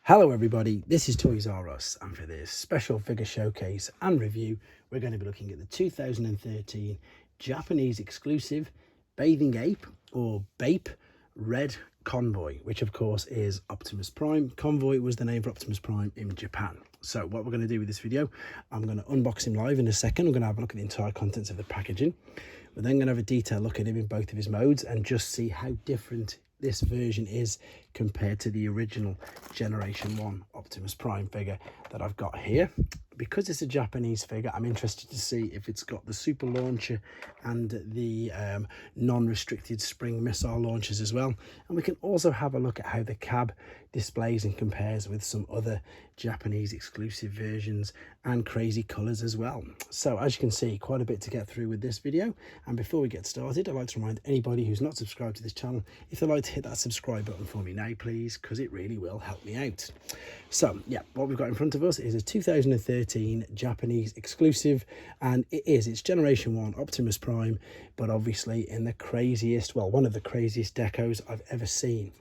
Hello everybody, this is Toys R Us, and for this special figure showcase and review we're going to be looking at the 2013 Japanese exclusive Bathing Ape or BAPE Red Convoy, which of course is Optimus Prime. Convoy was the name for Optimus Prime in Japan. So what we're going to do with this video, I'm going to unbox him live in a second. I'm going to have a look at the entire contents of the packaging. We're then going to have a detailed look at him in both of his modes and just see how different this version is compared to the original Generation 1 Optimus Prime figure that I've got here. Because it's a Japanese figure, I'm interested to see if it's got the super launcher and the non-restricted spring missile launchers as well. And we can also have a look at how the cab displays and compares with some other Japanese exclusive versions and crazy colours as well. So as you can see, quite a bit to get through with this video. And before we get started, I'd like to remind anybody who's not subscribed to this channel, if they'd like to hit that subscribe button for me now, please, because it really will help me out. So yeah, what we've got in front of us is a 2013 Japanese exclusive, and it's Generation 1 Optimus Prime, but obviously in the craziest, well, one of the craziest decos I've ever seen.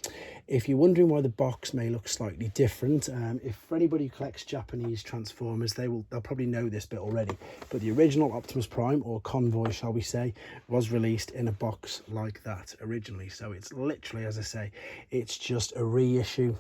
If you're wondering why the box may look slightly different, if for anybody who collects Japanese Transformers, they'll probably know this bit already, but the original Optimus Prime, or Convoy shall we say, was released in a box like that originally. So it's literally, as I say, it's just a reissue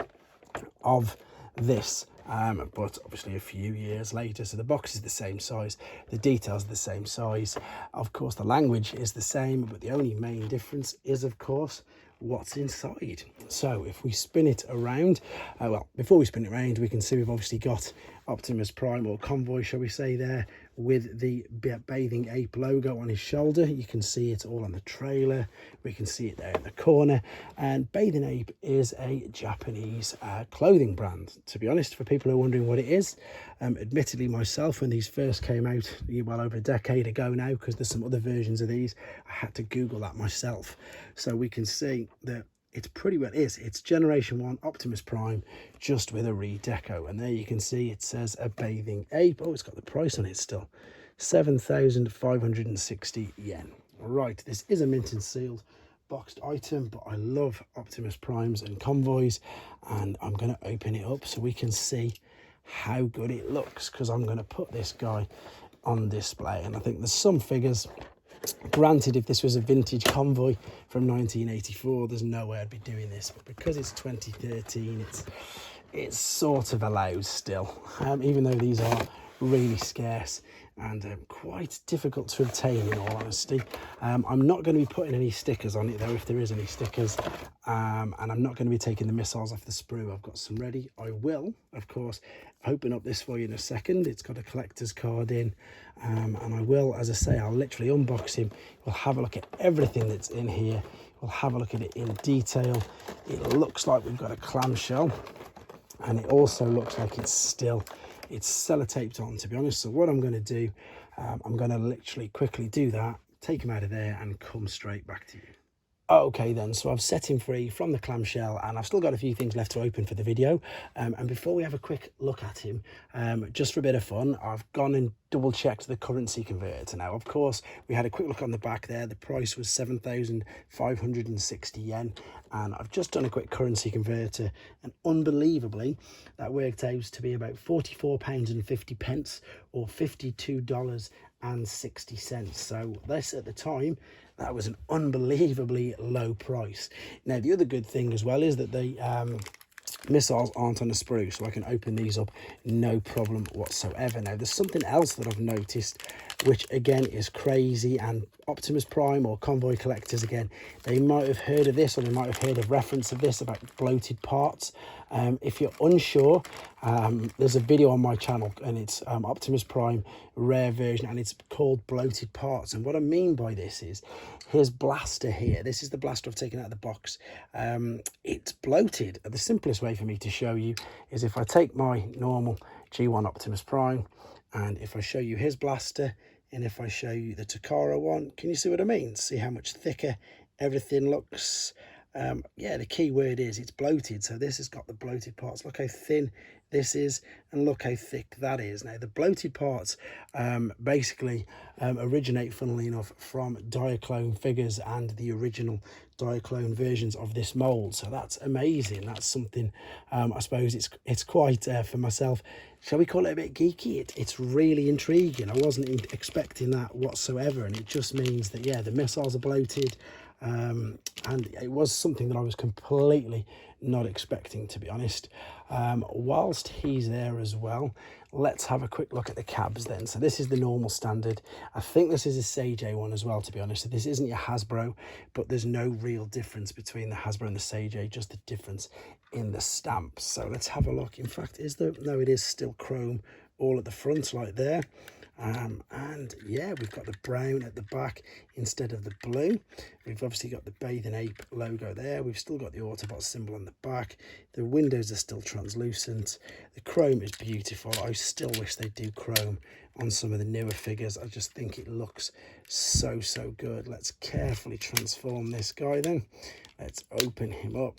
of this, but obviously a few years later. So the box is the same size, the details are the same size, of course the language is the same, but the only main difference is of course what's inside. So if we spin it around, well, before we spin it around, we can see we've obviously got Optimus Prime, or Convoy shall we say, there with the Bathing Ape logo on his shoulder. You can see it all on the trailer, we can see it there in the corner. And Bathing Ape is a Japanese clothing brand. To be honest, for people who are wondering what it is, admittedly myself, when these first came out well over a decade ago now, because there's some other versions of these, I had to Google that myself. So we can see that it's pretty well it's Generation 1 Optimus Prime, just with a redeco. And there you can see it says a Bathing Ape. Oh, it's got the price on it still, 7,560 yen. Right, this is a mint and sealed boxed item, but I love Optimus Primes and Convoys, and I'm going to open it up so we can see how good it looks, because I'm going to put this guy on display. And I think there's some figures, granted, if this was a vintage Convoy from 1984, there's no way I'd be doing this, but because it's 2013, it's sort of allowed still, even though these are really scarce and quite difficult to obtain, in all honesty. I'm not going to be putting any stickers on it though, if there is any stickers, and I'm not going to be taking the missiles off the sprue. I've got some ready. I will of course open up this for you in a second. It's got a collector's card in, and I will, as I say, I'll literally unbox him. We'll have a look at everything that's in here, we'll have a look at it in detail. It looks like we've got a clamshell, and it also looks like it's sellotaped on, to be honest. So what I'm going to do, I'm going to literally quickly do that, take him out of there and come straight back to you. Okay then, so I've set him free from the clamshell, and I've still got a few things left to open for the video. And before we have a quick look at him, just for a bit of fun, I've gone and double checked the currency converter. Now, of course, we had a quick look on the back there. The price was 7,560 yen, and I've just done a quick currency converter, and unbelievably, that worked out to be about £44.50 or $52.60. So this, at the time, that was an unbelievably low price. Now, the other good thing as well is that the missiles aren't on a sprue, so I can open these up no problem whatsoever. Now, there's something else that I've noticed, which again is crazy, and Optimus Prime or Convoy collectors, again, they might have heard of this, or they might have heard of reference of this about bloated parts. If you're unsure, there's a video on my channel, and it's Optimus Prime rare version, and it's called bloated parts. And what I mean by this is his blaster here, this is the blaster I've taken out of the box. It's bloated. The simplest way for me to show you is if I take my normal G1 Optimus Prime, and if I show you his blaster, and if I show you the Takara one, can you see what I mean? See how much thicker everything looks? Yeah, the key word is it's bloated. So this has got the bloated parts. Look how thin this is, and look how thick that is. Now the bloated parts basically originate, funnily enough, from Diaclone figures and the original Diaclone versions of this mold. So that's amazing. That's something I suppose it's quite for myself, shall we call it, a bit geeky. It's really intriguing. I wasn't expecting that whatsoever, and it just means that, yeah, the missiles are bloated. And it was something that I was completely not expecting, to be honest. Whilst he's there as well, let's have a quick look at the cabs then. So this is the normal standard. I think this is a Sage A one as well, to be honest. So this isn't your Hasbro, but there's no real difference between the Hasbro and the Sage A, just the difference in the stamps. So let's have a look. In fact, is there? No, it is still chrome all at the front, like there. And yeah, we've got the brown at the back instead of the blue. We've obviously got the Bathing Ape logo there. We've still got the Autobot symbol on the back. The windows are still translucent. The chrome is beautiful. I still wish they'd do chrome on some of the newer figures. I just think it looks so good. Let's carefully transform this guy then. Let's open him up,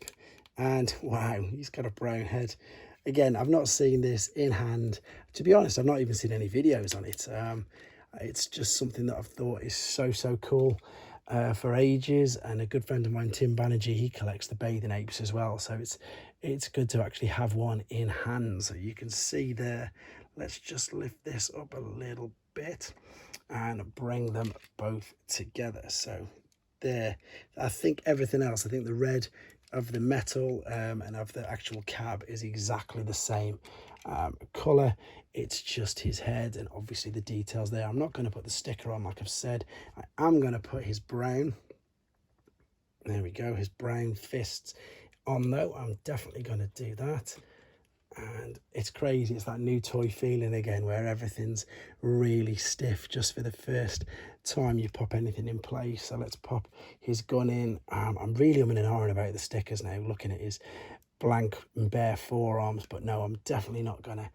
and wow, he's got a brown head. Again, I've not seen this in hand. To be honest, I've not even seen any videos on it. It's just something that I've thought is so cool for ages. And a good friend of mine, Tim Banerjee, he collects the Bathing Apes as well. So it's good to actually have one in hand. So you can see there. Let's just lift this up a little bit and bring them both together. So there, I think everything else, I think the red of the metal and of the actual cab is exactly the same color. It's just his head and obviously the details there. I'm not going to put the sticker on, like I've said. I am going to put his brown, there we go, his brown fists on though. I'm definitely going to do that. And it's crazy, it's that new toy feeling again, where everything's really stiff just for the first time you pop anything in place. So let's pop his gun in. I'm really umming and ahhing about the stickers now, looking at his blank and bare forearms, but no, I'm definitely not gonna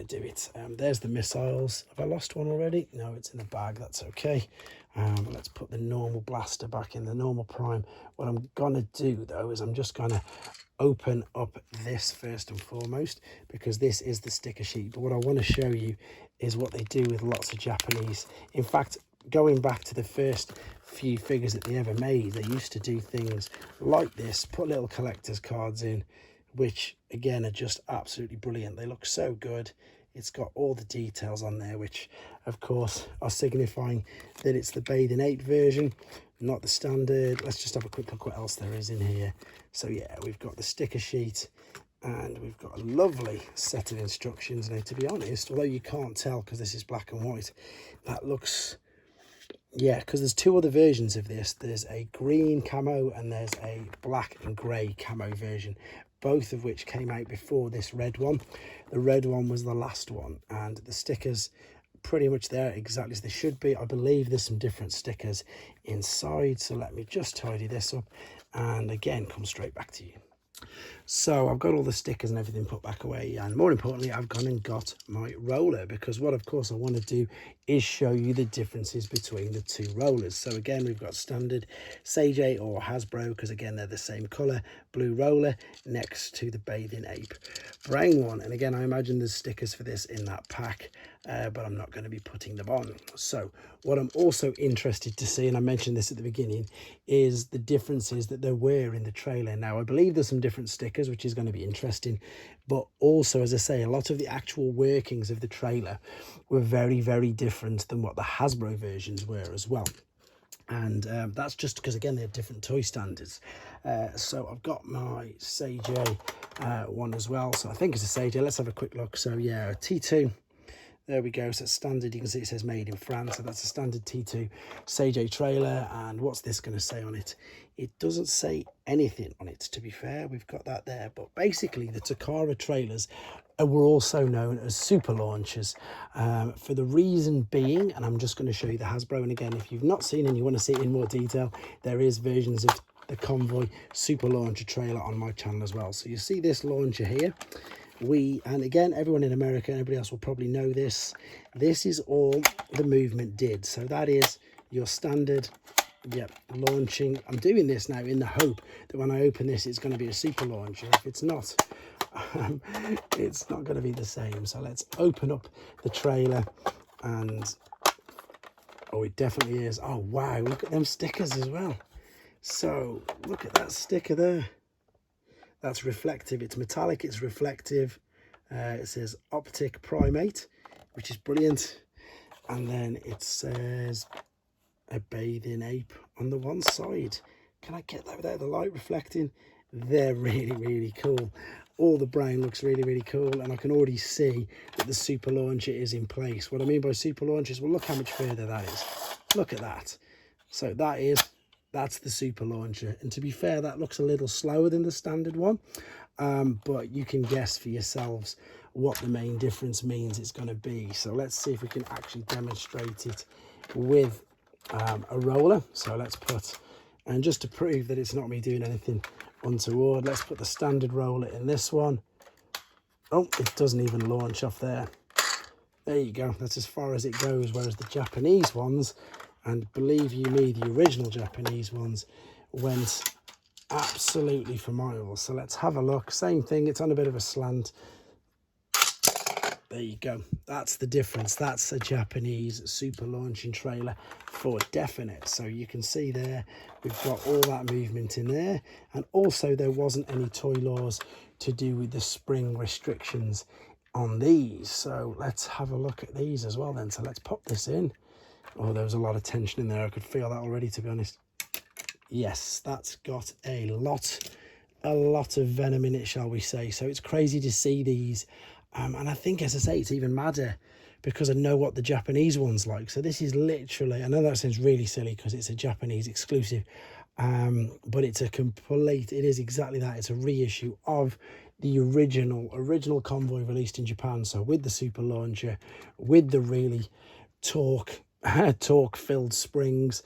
do it. There's the missiles. Have I lost one already? No, it's in the bag, that's okay. Let's put the normal blaster back in the normal prime. What I'm gonna do though is I'm just gonna open up this first and foremost, because this is the sticker sheet. But what I want to show you is what they do with lots of Japanese. In fact, going back to the first few figures that they ever made, they used to do things like this, put little collector's cards in, which again are just absolutely brilliant. They look so good. It's got all the details on there, which of course are signifying that it's the Bathing Ape version, not the standard. Let's just have a quick look what else there is in here. So yeah, we've got the sticker sheet and we've got a lovely set of instructions. Now, to be honest, although you can't tell because this is black and white, that looks, yeah, because there's two other versions of this. There's a green camo and there's a black and grey camo version, both of which came out before this red one. The red one was the last one, and the stickers pretty much there exactly as they should be. I believe there's some different stickers inside, so let me just tidy this up and again come straight back to you. So I've got all the stickers and everything put back away, and more importantly, I've gone and got my roller, because what of course I want to do is show you the differences between the two rollers. So again, we've got standard Sage A or Hasbro, because again they're the same color, blue roller next to the Bathing Ape brown one. And again, I imagine there's stickers for this in that pack, but I'm not going to be putting them on. So what I'm also interested to see, and I mentioned this at the beginning, is the differences that there were in the trailer. Now, I believe there's some different stickers, which is going to be interesting, but also, as I say, a lot of the actual workings of the trailer were very different than what the Hasbro versions were as well. And that's just because, again, they're different toy standards. So I've got my Sage A one as well. So I think it's a Sage A. Let's have a quick look. So yeah, T2. There we go. So it's standard. You can see it says made in France. So that's a standard T2 Sage A trailer. And what's this going to say on it? It doesn't say anything on it, to be fair. We've got that there. But basically, the Takara trailers were also known as super launchers, for the reason being, and I'm just going to show you the Hasbro. And again, if you've not seen and you want to see it in more detail, there is versions of the Convoy super launcher trailer on my channel as well. So you see this launcher here. And again, everyone in America and everybody else will probably know this. This is all the movement did. So that is your standard Yep, launching. I'm doing this now in the hope that when I open this, it's going to be a super launcher. If it's not, it's not going to be the same. So let's open up the trailer and, oh, it definitely is. Oh, wow, look at them stickers as well. So look at that sticker there. That's reflective. It's metallic, it's reflective. It says Optic Primate, which is brilliant. And then it says a bathing ape on the one side. Can I get that without the light reflecting? They're really, really cool. All the brown looks really, really cool, and I can already see that the super launcher is in place. What I mean by super launcher is, well, look how much further that is. Look at that. So that's the super launcher, and to be fair, that looks a little slower than the standard one, but you can guess for yourselves what the main difference means it's going to be. So let's see if we can actually demonstrate it with a roller. So let's put, and just to prove that it's not me doing anything untoward, let's put the standard roller in this one. Oh, it doesn't even launch off there. There you go, that's as far as it goes, whereas the Japanese ones, and believe you me, the original Japanese ones went absolutely for miles. So let's have a look. Same thing, it's on a bit of a slant. There you go. That's the difference. That's a Japanese super launching trailer for definite. So you can see there, we've got all that movement in there. And also there wasn't any toy laws to do with the spring restrictions on these. So let's have a look at these as well then. So let's pop this in. Oh, there was a lot of tension in there. I could feel that already, to be honest. Yes, that's got a lot of venom in it, shall we say. So it's crazy to see these. And I think, as I say, it's even madder because I know what the Japanese one's like. So this is literally, I know that sounds really silly because it's a Japanese exclusive, but it's a complete, it is exactly that. It's a reissue of the original Convoy released in Japan. So with the super launcher, with the really torque filled springs,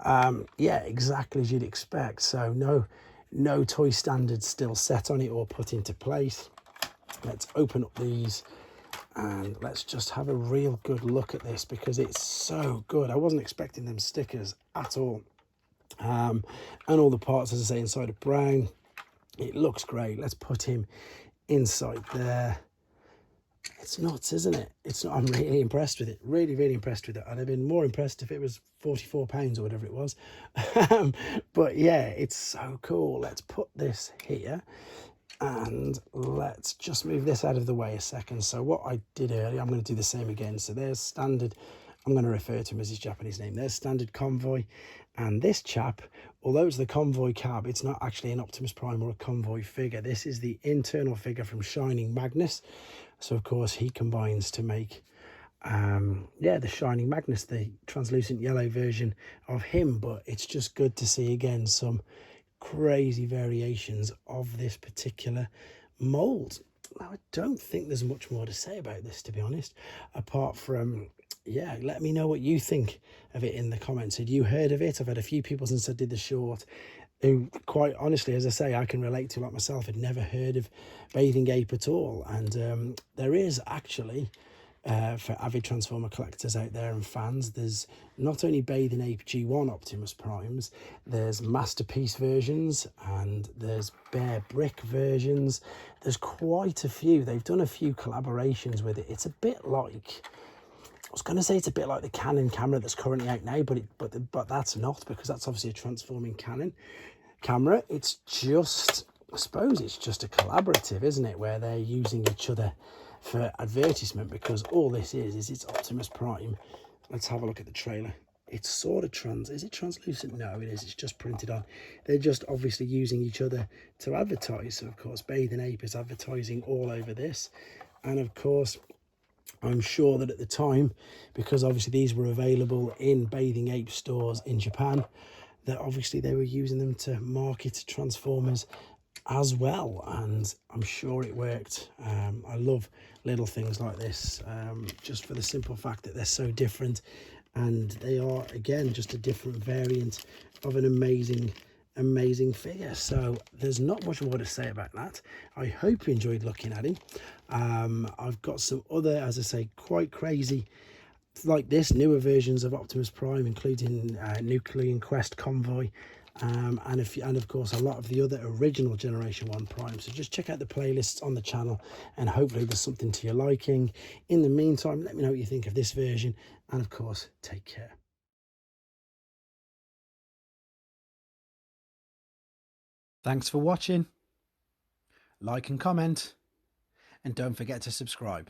yeah, exactly as you'd expect. So no toy standards still set on it or put into place. Let's open up these and let's just have a real good look at this because it's so good. I wasn't expecting them stickers at all. And all the parts, as I say, inside of brown. It looks great. Let's put him inside there. It's nuts, isn't it? It's not, I'm really impressed with it. Really, really impressed with it. I'd have been more impressed if it was £44 or whatever it was. But yeah, it's so cool. Let's put this here. And let's just move this out of the way a second. So what I did earlier, I'm going to do the same again. So there's standard, I'm going to refer to him as his Japanese name. There's standard Convoy. And this chap, although it's the Convoy cab, it's not actually an Optimus Prime or a Convoy figure. This is the internal figure from Shining Magnus. So of course he combines to make, yeah, the Shining Magnus, the translucent yellow version of him. But it's just good to see again some crazy variations of this particular mold. Now, I don't think there's much more to say about this, to be honest, apart from, yeah, let me know what you think of it in the comments. Had you heard of it? I've had a few people since I did the short who, quite honestly, as I say, I can relate to, like myself, had never heard of Bathing Ape at all. And there is actually, for avid Transformer collectors out there and fans, there's not only Bathing Ape G1 Optimus Primes, there's Masterpiece versions and there's Bare Brick versions. There's quite a few. They've done a few collaborations with it. It's a bit like, I was going to say it's a bit like the Canon camera that's currently out now, but that's not, because that's obviously a transforming Canon camera. It's just, I suppose it's just a collaborative, isn't it, where they're using each other for advertisement, because all this is it's Optimus Prime. Let's have a look at the trailer. It's sort of is it translucent? No, it is. It's just printed on. They're just obviously using each other to advertise. So of course, Bathing Ape is advertising all over this. And of course, I'm sure that at the time, because obviously these were available in Bathing Ape stores in Japan, that obviously they were using them to market Transformers as well, and I'm sure it worked. I love little things like this, just for the simple fact that they're so different, and they are, again, just a different variant of an amazing figure. So there's not much more to say about that. I hope you enjoyed looking at him. I've got some other, as I say, quite crazy like this, newer versions of Optimus Prime, including Nuclear Quest Convoy, and of course a lot of the other original Generation 1 Prime. So just check out the playlists on the channel, and hopefully there's something to your liking. In the meantime, let me know what you think of this version, and of course, take care. Thanks for watching. Like and comment, and don't forget to subscribe.